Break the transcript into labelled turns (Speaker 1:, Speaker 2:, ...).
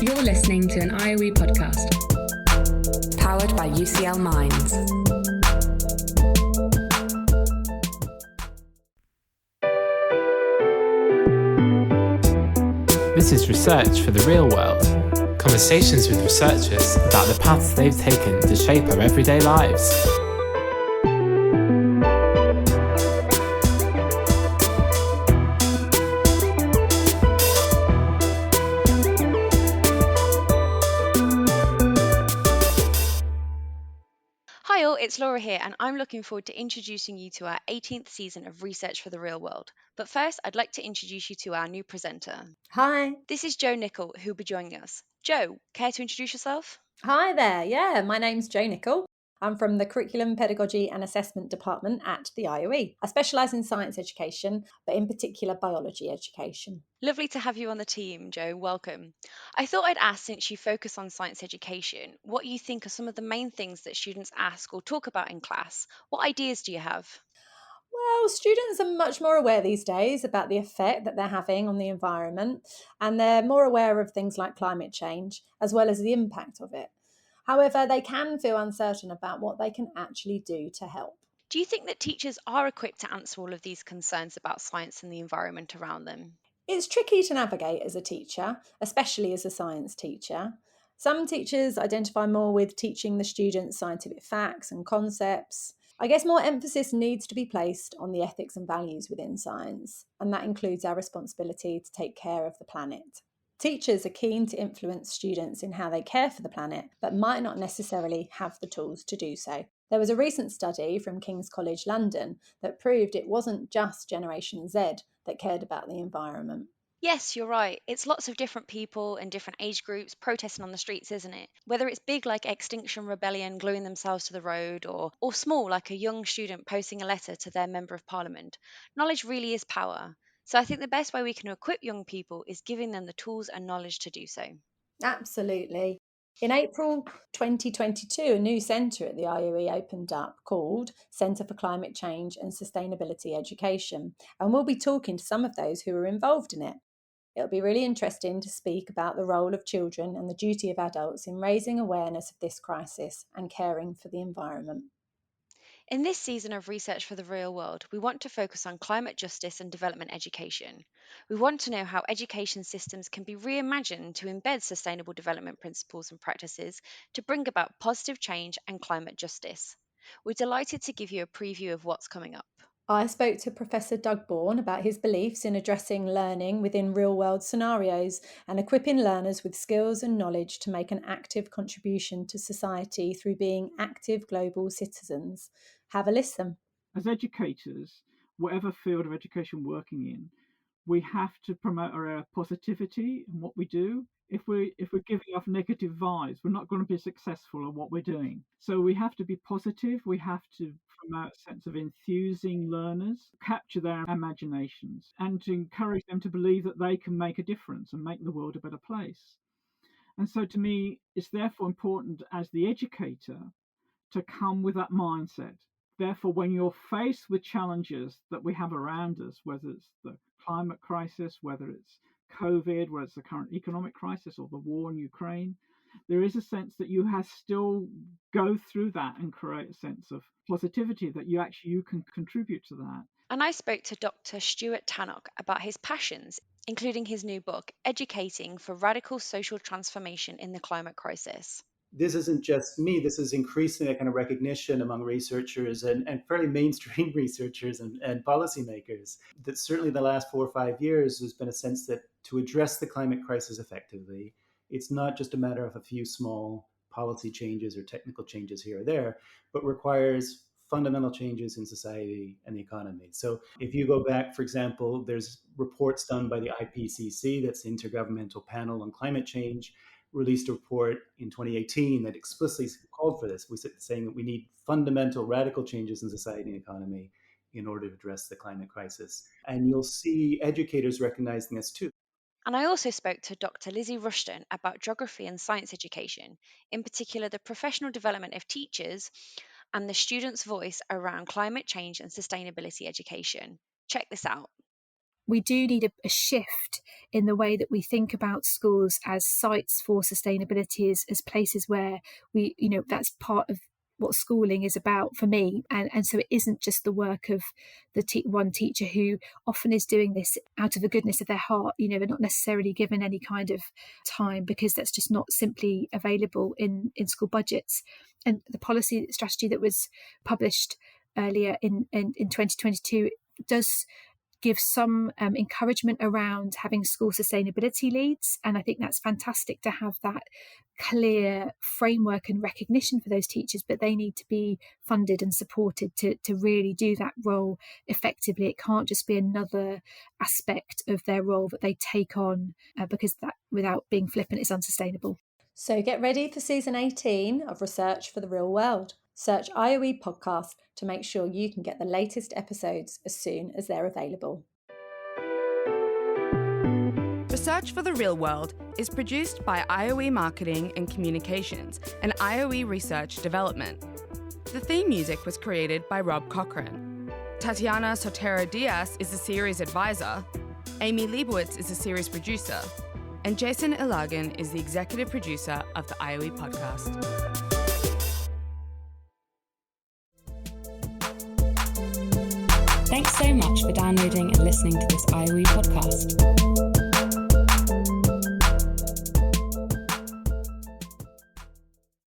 Speaker 1: You're listening to an IOE podcast.
Speaker 2: Powered by UCL Minds.
Speaker 3: This is Research for the Real World. Conversations with researchers about the paths they've taken to shape our everyday lives.
Speaker 4: Hi all, it's Laura here, and I'm looking forward to introducing you to our 18th season of Research for the Real World. But first, I'd like to introduce you to our new presenter.
Speaker 5: Hi.
Speaker 4: This is Jo Nicol, who'll be joining us. Jo, care to introduce yourself?
Speaker 5: Hi there. Yeah, my name's Jo Nicol. I'm from the Curriculum, Pedagogy and Assessment Department at the IOE. I specialise in science education, but in particular biology education.
Speaker 4: Lovely to have you on the team, Jo. Welcome. I thought I'd ask, since you focus on science education, what you think are some of the main things that students ask or talk about in class. What ideas do you have?
Speaker 5: Well, students are much more aware these days about the effect that they're having on the environment, and they're more aware of things like climate change, as well as the impact of it. However, they can feel uncertain about what they can actually do to help.
Speaker 4: Do you think that teachers are equipped to answer all of these concerns about science and the environment around them?
Speaker 5: It's tricky to navigate as a teacher, especially as a science teacher. Some teachers identify more with teaching the students scientific facts and concepts. I guess more emphasis needs to be placed on the ethics and values within science, and that includes our responsibility to take care of the planet. Teachers are keen to influence students in how they care for the planet, but might not necessarily have the tools to do so. There was a recent study from King's College London that proved it wasn't just Generation Z that cared about the environment.
Speaker 4: Yes, you're right. It's lots of different people and different age groups protesting on the streets, isn't it? Whether it's big like Extinction Rebellion gluing themselves to the road, or small like a young student posting a letter to their Member of Parliament, knowledge really is power. So I think the best way we can equip young people is giving them the tools and knowledge to do so.
Speaker 5: Absolutely. In April 2022, a new centre at the IOE opened up called Centre for Climate Change and Sustainability Education, and we'll be talking to some of those who are involved in it. It'll be really interesting to speak about the role of children and the duty of adults in raising awareness of this crisis and caring for the environment.
Speaker 4: In this season of Research for the Real World, we want to focus on climate justice and development education. We want to know how education systems can be reimagined to embed sustainable development principles and practices to bring about positive change and climate justice. We're delighted to give you a preview of what's coming up.
Speaker 5: I spoke to Professor Doug Bourn about his beliefs in addressing learning within real-world scenarios and equipping learners with skills and knowledge to make an active contribution to society through being active global citizens. Have a listen.
Speaker 6: As educators, whatever field of education we're working in, we have to promote our positivity in what we do. If we're giving off negative vibes, we're not going to be successful at what we're doing. So we have to be positive. We have to promote a sense of enthusing learners, capture their imaginations, and to encourage them to believe that they can make a difference and make the world a better place. And so to me, it's therefore important as the educator to come with that mindset. Therefore, when you're faced with challenges that we have around us, whether it's the climate crisis, whether it's COVID, whether it's the current economic crisis or the war in Ukraine, there is a sense that you have still go through that and create a sense of positivity that you can contribute to that.
Speaker 4: And I spoke to Dr. Stuart Tannock about his passions, including his new book, Educating for Radical Social Transformation in the Climate Crisis.
Speaker 7: This isn't just me, this is increasing a kind of recognition among researchers and fairly mainstream researchers and policymakers that certainly the last 4 or 5 years there's been a sense that to address the climate crisis effectively, it's not just a matter of a few small policy changes or technical changes here or there, but requires fundamental changes in society and the economy. So if you go back, for example, there's reports done by the IPCC, that's the Intergovernmental Panel on Climate Change, released a report in 2018 that explicitly called for this. We said saying that we need fundamental radical changes in society and economy in order to address the climate crisis. And you'll see educators recognizing this too.
Speaker 4: And I also spoke to Dr. Lizzie Rushton about geography and science education, in particular the professional development of teachers and the students' voice around climate change and sustainability education. Check this out.
Speaker 8: we do need a shift in the way that we think about schools as sites for sustainability, as places where we, that's part of what schooling is about for me. And so it isn't just the work of the one teacher who often is doing this out of the goodness of their heart. They're not necessarily given any kind of time because that's just not simply available in school budgets. And the policy strategy that was published earlier in 2022 does give some encouragement around having school sustainability leads. And I think that's fantastic to have that clear framework and recognition for those teachers, but they need to be funded and supported to really do that role effectively. It can't just be another aspect of their role that they take on because that, without being flippant, is unsustainable.
Speaker 5: So get ready for season 18 of Research for the Real World. Search IOE Podcast to make sure you can get the latest episodes as soon as they're available.
Speaker 2: Research for the Real World is produced by IOE Marketing and Communications and IOE Research Development. The theme music was created by Rob Cochran. Tatiana Sotero Diaz is the series advisor, Amy Leibowitz is the series producer, and Jason Ilagan is the executive producer of the IOE podcast.
Speaker 1: Thanks so much for downloading and listening to this IOE podcast.